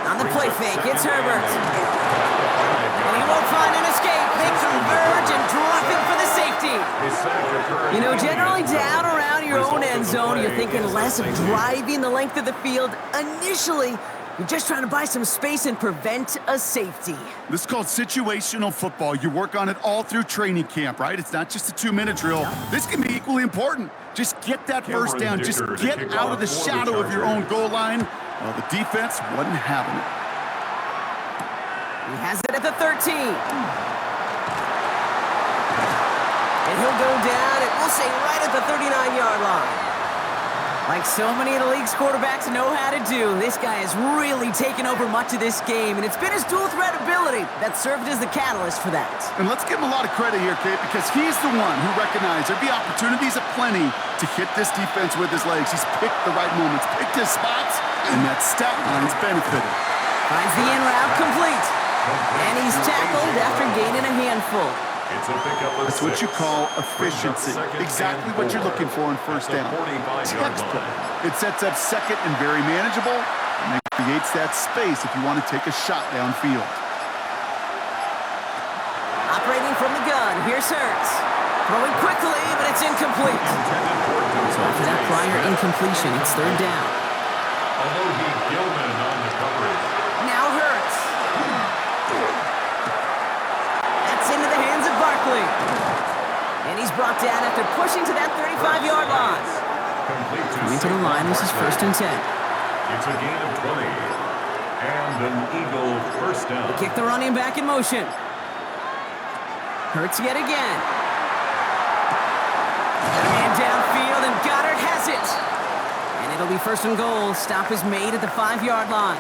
On the play fake, it's Herbert. And he won't find an escape. They converge and drop him for the safety. You know, generally down around your own end zone, you're thinking less of driving the length of the field. Initially, you're just trying to buy some space and prevent a safety. This is called situational football. You work on it all through training camp, right? It's not just a 2-minute drill. This can be equally important. Just get that first down. Just get out of the shadow of your own goal line. Well, the defense wasn't having it. He has it at the 13. And he'll go down, and we'll say right at the 39-yard line. Like so many of the league's quarterbacks know how to do, this guy has really taken over much of this game, and it's been his dual threat ability that served as the catalyst for that. And let's give him a lot of credit here, Kate, because he's the one who recognized there'd be opportunities aplenty to hit this defense with his legs. He's picked the right moments, picked his spots, and that stat line's benefited. Finds the in route complete. And he's tackled after gaining a handful. It's a pickup of That's what 6. you call efficiency. Exactly what you're looking for in first down. Textbook. It sets up 2nd and very manageable, and it creates that space if you want to take a shot downfield. Operating from the gun, here's Hurts. Throwing quickly, but it's incomplete. So after that prior incompletion, it's 3rd down. Although he Gilman on the coverage. Now Hurts. That's into the hands of Barkley. And he's brought down after pushing to that 35-yard line. Complete to Coming to the line, this is 1st and 10. It's a gain of 20. And an Eagle first down. Kick the running back in motion. Hurts yet again. And downfield, and Goddard has it. And it'll be 1st and goal. Stop is made at the 5-yard line.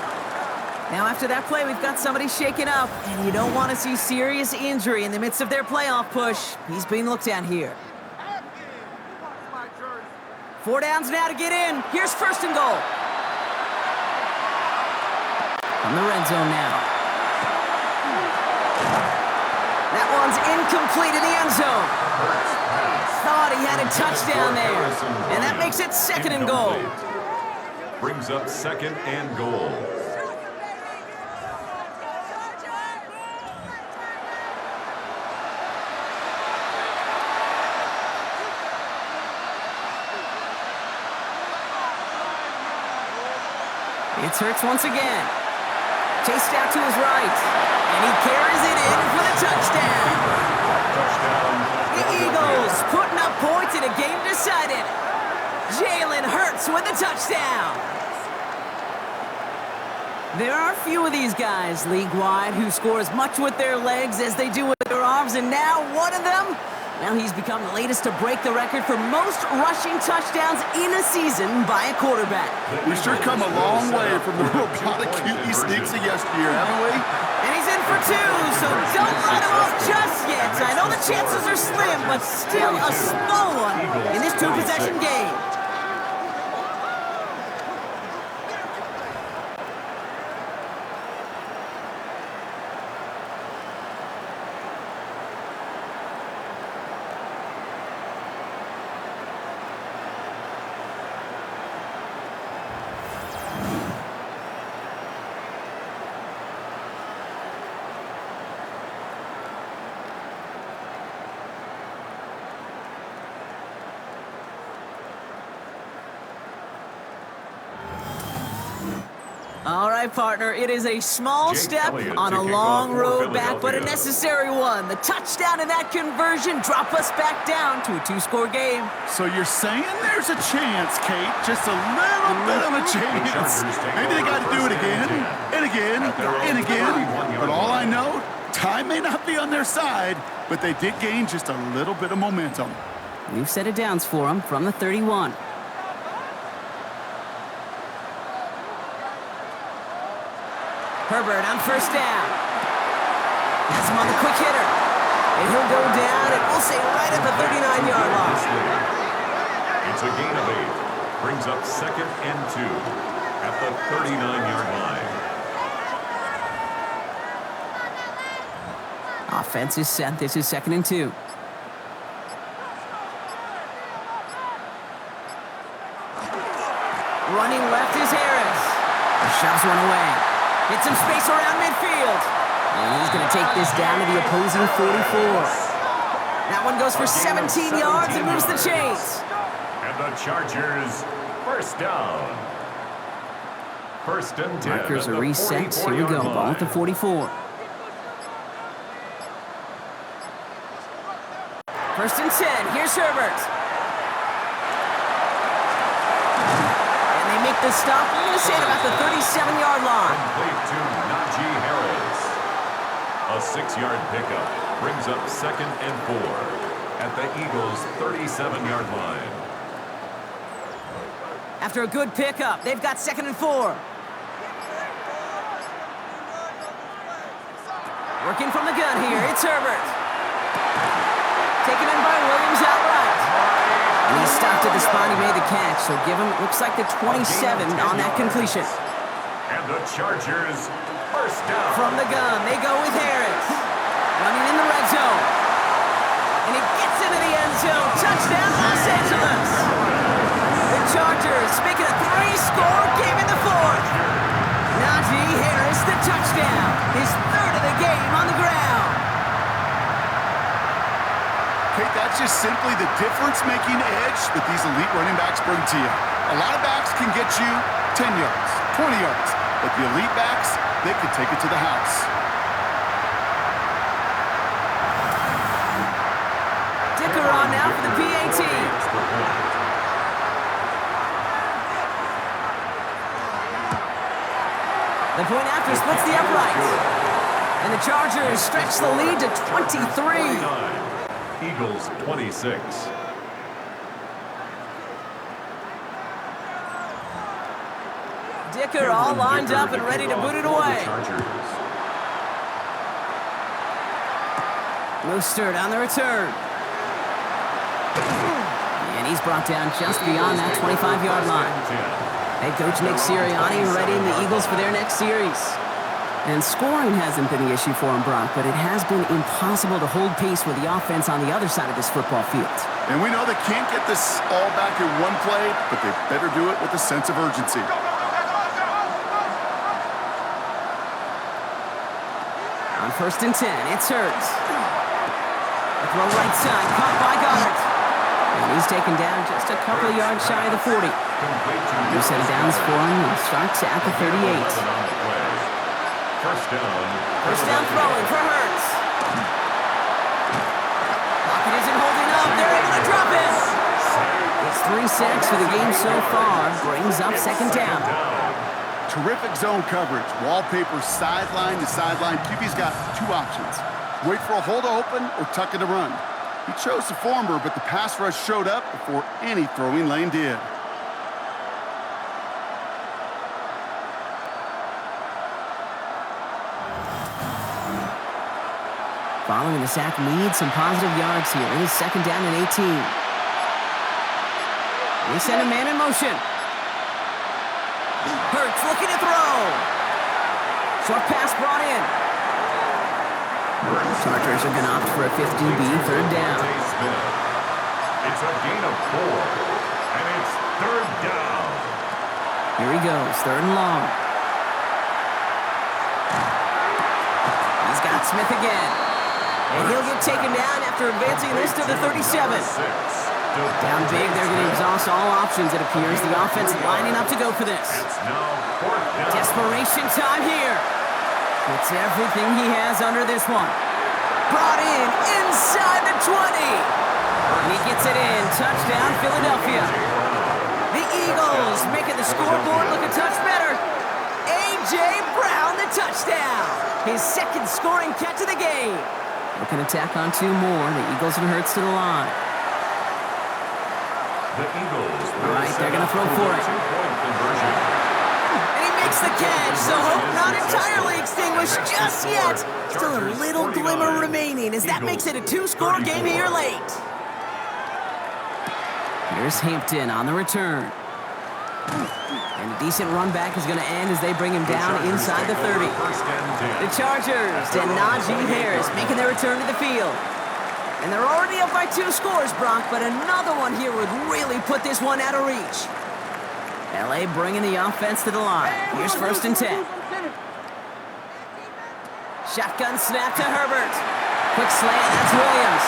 Now after that play, we've got somebody shaken up, and you don't want to see serious injury in the midst of their playoff push. He's being looked at here. 4 downs now to get in. Here's 1st and goal. From the red zone now. That one's incomplete in the end zone. Thought he had a touchdown there. And that makes it 2nd and goal. Brings up 2nd and goal. It's Hurts once again. Chased out to his right. And he carries it in for the touchdown. The Eagles putting up points in a game decided. Jalen Hurts with a touchdown. There are few of these guys league-wide who score as much with their legs as they do with their arms, and now one of them, now he's become the latest to break the record for most rushing touchdowns in a season by a quarterback. We've sure come a long way from the robotic QB sneaks of yesteryear, haven't we? And he's in for 2, so don't let him off just yet. I know the chances are slim, but still a slow one in this 2-possession game. All right, partner, it is a small step on a long road back, but a necessary one. The touchdown and that conversion drop us back down to a 2-score game. So you're saying there's a chance, Kate? Just a little bit of a chance. Maybe they got to do it again, and again, and again. But all I know, time may not be on their side, but they did gain just a little bit of momentum. We've set it downs for them from the 31. Herbert on first down. Has him on the quick hitter. And he'll go down, and we'll say right at the 39-yard line. It's a gain of 8. Brings up 2nd and 2 at the 39-yard line. Offense is set. This is 2nd and 2. Running left is Harris. Shoves one away. Hits some space around midfield. And he's going to take this down to the opposing 44. That one goes for 17 yards and moves the chains. And the Chargers, first down. 1st and 10. Markers are reset. Here we go. Ball at the 44. 1st and 10. Here's Herbert. And they make the stop. I'm going to say at about the 37-yard line. Complete to Najee Harris. A 6-yard pickup brings up 2nd and 4 at the Eagles' 37-yard line. After a good pickup, they've got 2nd and 4. Working from the gun here, it's Herbert. Taken in by Williams outright. And he stopped at the spot he made the catch, so give him, looks like the 27 on that completion. And the Chargers, first down. From the gun, they go with Harris. Running in the red zone. And he gets into the end zone. Touchdown, Los Angeles. The Chargers making a 3-score game in the 4th. Najee Harris, the touchdown. His 3rd of the game on the ground. Kate, that's just simply the difference-making edge that these elite running backs bring to you. A lot of backs can get you 10 yards, 20 yards, but the elite backs, they can take it to the house. Dicker on now for the PAT. The point after splits the uprights. And the Chargers stretch the lead to 23. Eagles 26. Dicker all lined up and ready to boot it away. Mostert on the return. And he's brought down just beyond that 25-yard line. Head coach Nick Sirianni readying the Eagles for their next series. And scoring hasn't been the issue for him, Brock, but it has been impossible to hold pace with the offense on the other side of this football field. And we know they can't get this all back in one play, but they better do it with a sense of urgency. On 1st and 10, it's Hurts. A throw right side, caught by Goddard. And he's taken down just a couple of yards shy of the 40. New set of downs for him and starts at the 38. First down throwing for Hurts. Pocket isn't holding up. They're able to drop it. It's 3 sacks for the game so far. Brings up 2nd down. Terrific zone coverage. Wallpaper sideline to sideline. QB's got 2 options. Wait for a hole to open or tuck it to run. He chose the former, but the pass rush showed up before any throwing lane did. Following the sack needs some positive yards here. It is 2nd down and 18. They send a man in motion. Hurts looking to throw. Short pass brought in. Chargers are going to opt for a 15B 3rd down. It's a gain of 4, and it's 3rd down. Here he goes, 3rd and long. He's got Smith again. And he'll get taken down after advancing this to the 37. Down big, they're going to exhaust all options, it appears. The offense lining up to go for this. It's now 4th down. Desperation time here. Puts everything he has under this one. Brought in inside the 20. And he gets it in. Touchdown, Philadelphia. The Eagles making the scoreboard look a touch better. A.J. Brown, the touchdown. His second scoring catch of the game. Looking to tack on 2 more. The Eagles and Hurts to the line. The Eagles. All right, they're going to throw for it. 2-point conversion. And he makes the catch, so hope not entirely extinguished just yet. Still a little glimmer remaining as that makes it a 2-score game here late. Here's Hampton on the return. And a decent run back is going to end as they bring him down inside the 30. The Chargers and Najee Harris making their return to the field. And they're already up by 2 scores, Brock, but another one here would really put this one out of reach. L.A. bringing the offense to the line. Here's 1st and 10. Shotgun snap to Herbert. Quick slant, that's Williams.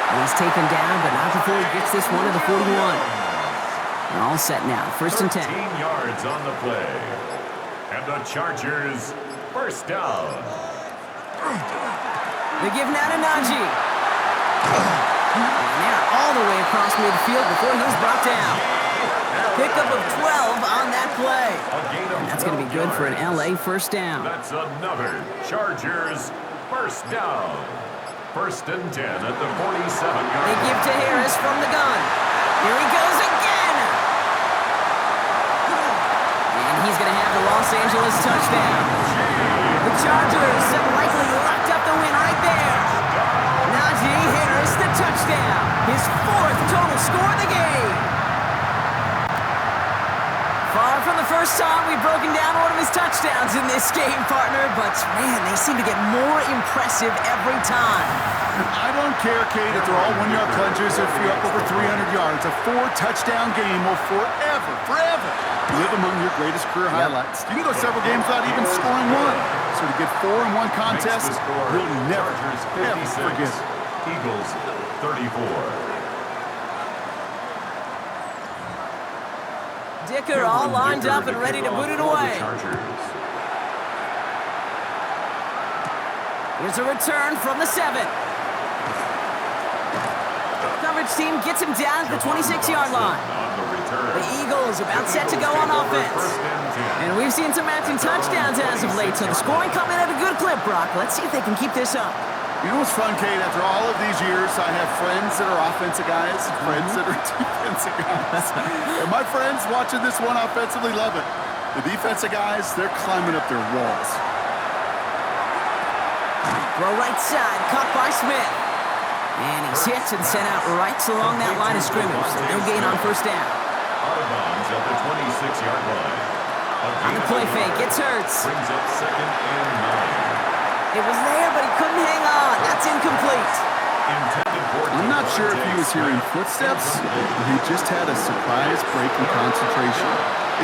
And he's taken down, but not before he gets this one to the 41. They're all set now, 1st and 10. 13 yards on the play. And the Chargers, 1st down. They give now to Najee. And they're all the way across midfield before he's brought down. Pickup of 12 on that play. And that's going to be good for an L.A. 1st down. That's another Chargers 1st down. 1st and 10 at the 47-yard They give to Harris from the gun. Here he goes again. And he's going to have the Los Angeles touchdown. The Chargers have likely locked up the win right there. Najee Harris, the touchdown. His 4th total score of the game. Far from the first time we've broken down one of his touchdowns in this game, partner, but man, they seem to get more impressive every time. I don't care, Kate, if they're all 1-yard plungers if you're up over 300 yards. A 4-touchdown game will forever live among your greatest career highlights. You can go several games without even scoring one. So to get 4 in one contest, you'll never, ever forget it. Eagles 34. Dicker all lined up and ready to boot it away. Here's a return from the 7. Coverage team gets him down at the 26-yard line. The Eagles about set to go on offense. And we've seen some matching touchdowns as of late, so the scoring coming at a good clip, Brock. Let's see if they can keep this up. You know what's fun, Kate? After all of these years, I have friends that are offensive guys, friends that are defensive guys. And my friends watching this one offensively love it. The defensive guys, they're climbing up their walls. Throw right side, caught by Smith. And he's hit and sent out right along that line of scrimmage. So no gain on 1st down. Out of bounds at the 26-yard line. On the play fake, gets Hurts. Brings up 2nd and 9. It was there, but he couldn't hang on. That's incomplete. I'm not sure if he was hearing footsteps or he just had a surprise break in concentration.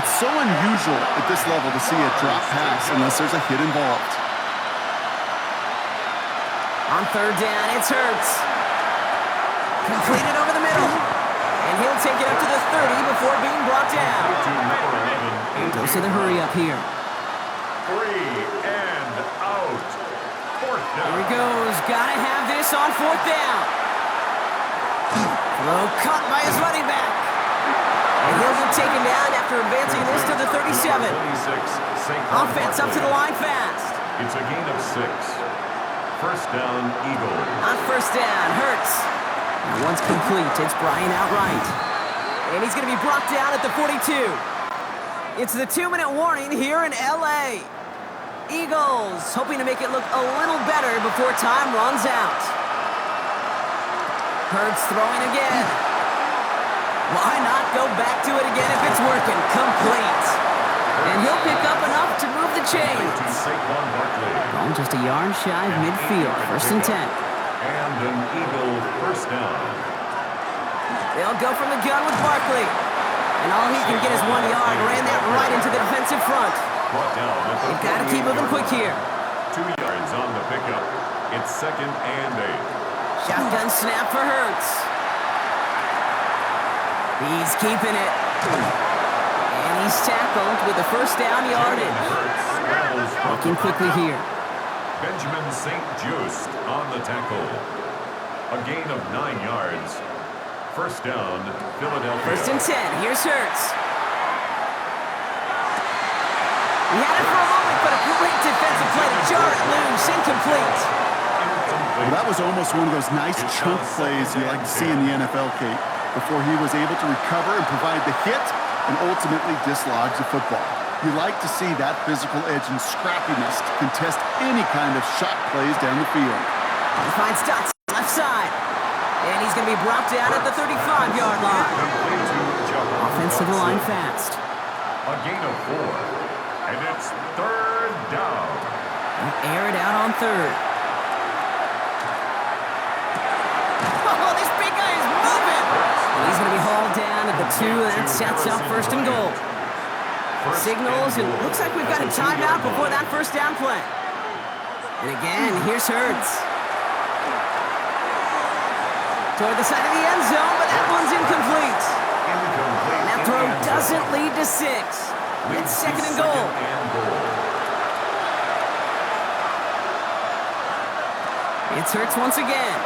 It's so unusual at this level to see a drop pass unless there's a hit involved. On 3rd down, it's Hurts. Completed over the middle. And he'll take it up to the 30 before being brought down. Goes to the hurry up here. 3 and out. 4th down. Here he goes. Gotta have this on 4th down. Throw caught by his running back. And he'll get taken down after advancing this to the 37. Offense up to the line fast. It's a gain of 6. 1st down, Eagles. On 1st down, Hurts. And once complete, it's Brian outright. And he's going to be brought down at the 42. It's the 2-minute warning here in L.A. Eagles hoping to make it look a little better before time runs out. Hurts throwing again. Why not go back to it again if it's working? Complete. And he'll pick up enough to move the chains. Ball just a yard shy of midfield. 1st and 10. And an Eagle 1st down. They'll go from the gun with Barkley. And all he can get is 1 yard. Ran that right into the defensive front. They've got to keep moving quick here. 2 yards on the pickup. It's 2nd and 8. Shotgun snap for Hurts. He's keeping it. And he's tackled with the first down yardage. Looking quickly here. Benjamin St. Just on the tackle. A gain of 9 yards. First down, Philadelphia. First and 10. Here's Hurts. He had it for a moment, but a great defensive play to jar it loose. Incomplete. Well, that was almost one of those nice chunk plays you like to see in the NFL, Kate, before he was able to recover and provide the hit and ultimately dislodge the football. You like to see that physical edge and scrappiness to contest any kind of shot plays down the field. He finds Dotson left side. And he's going to be brought down at the 35-yard line. Offensive line fast. A gain of 4. And it's third down. Air it out on third. Oh, this big guy is moving. And he's going to be hauled down at the 2, and that sets up first and goal. Signals, and looks like we've got a timeout before that first down play. And again, here's Hurts. Toward the side of the end zone, but that one's incomplete. And that throw doesn't lead to 6. It's second and goal. It's Hurts once again.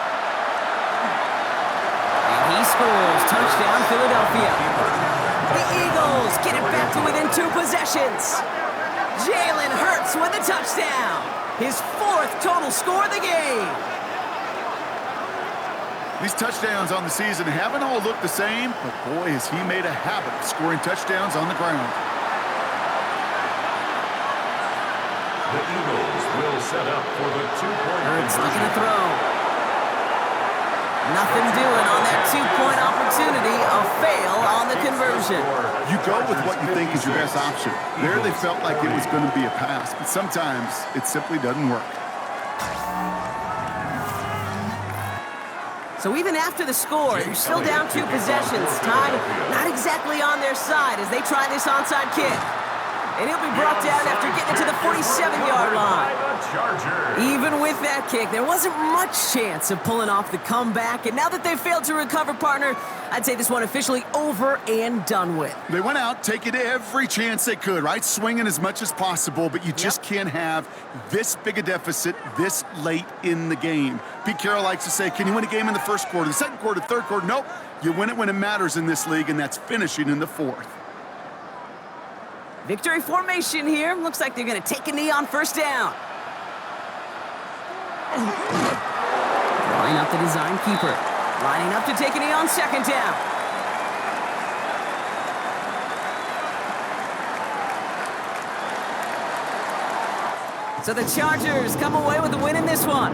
And he scores. Touchdown, Philadelphia. The Eagles get it back to within 2 possessions. Jalen Hurts with a touchdown. His 4th total score of the game. These touchdowns on the season haven't all looked the same, but boy, has he made a habit of scoring touchdowns on the ground. The Eagles will set up for the 2-point Hurts looking to throw. Nothing doing on that 2-point opportunity. A fail on the conversion. You go with what you think is your best option. There they felt like it was going to be a pass, but sometimes it simply doesn't work. So even after the score, they're still down 2 possessions. Time not exactly on their side as they try this onside kick. And he'll be brought down after getting it to the 47-yard line. Even with that kick, there wasn't much chance of pulling off the comeback. And now that they've failed to recover, partner, I'd say this one officially over and done with. They went out taking every chance they could, right? Swinging as much as possible, but you just can't have this big a deficit this late in the game. Pete Carroll likes to say, can you win a game in the first quarter, the second quarter, third quarter? Nope. You win it when it matters in this league, and that's finishing in the 4th. Victory formation here. Looks like they're going to take a knee on first down. Line up the design keeper. Lining up to take a knee on second down. So the Chargers come away with the win in this one.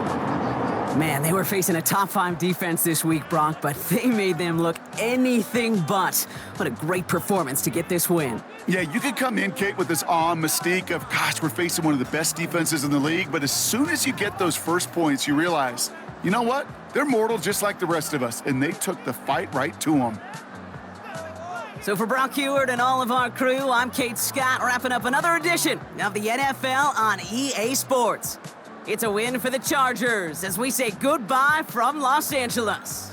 Man, they were facing a top 5 defense this week, Bronk, but they made them look anything but. What a great performance to get this win. Yeah, you could come in, Kate, with this awe mystique of, gosh, we're facing one of the best defenses in the league, but as soon as you get those first points, you realize, you know what? They're mortal just like the rest of us, and they took the fight right to them. So for Brock Heward and all of our crew, I'm Kate Scott, wrapping up another edition of the NFL on EA Sports. It's a win for the Chargers as we say goodbye from Los Angeles.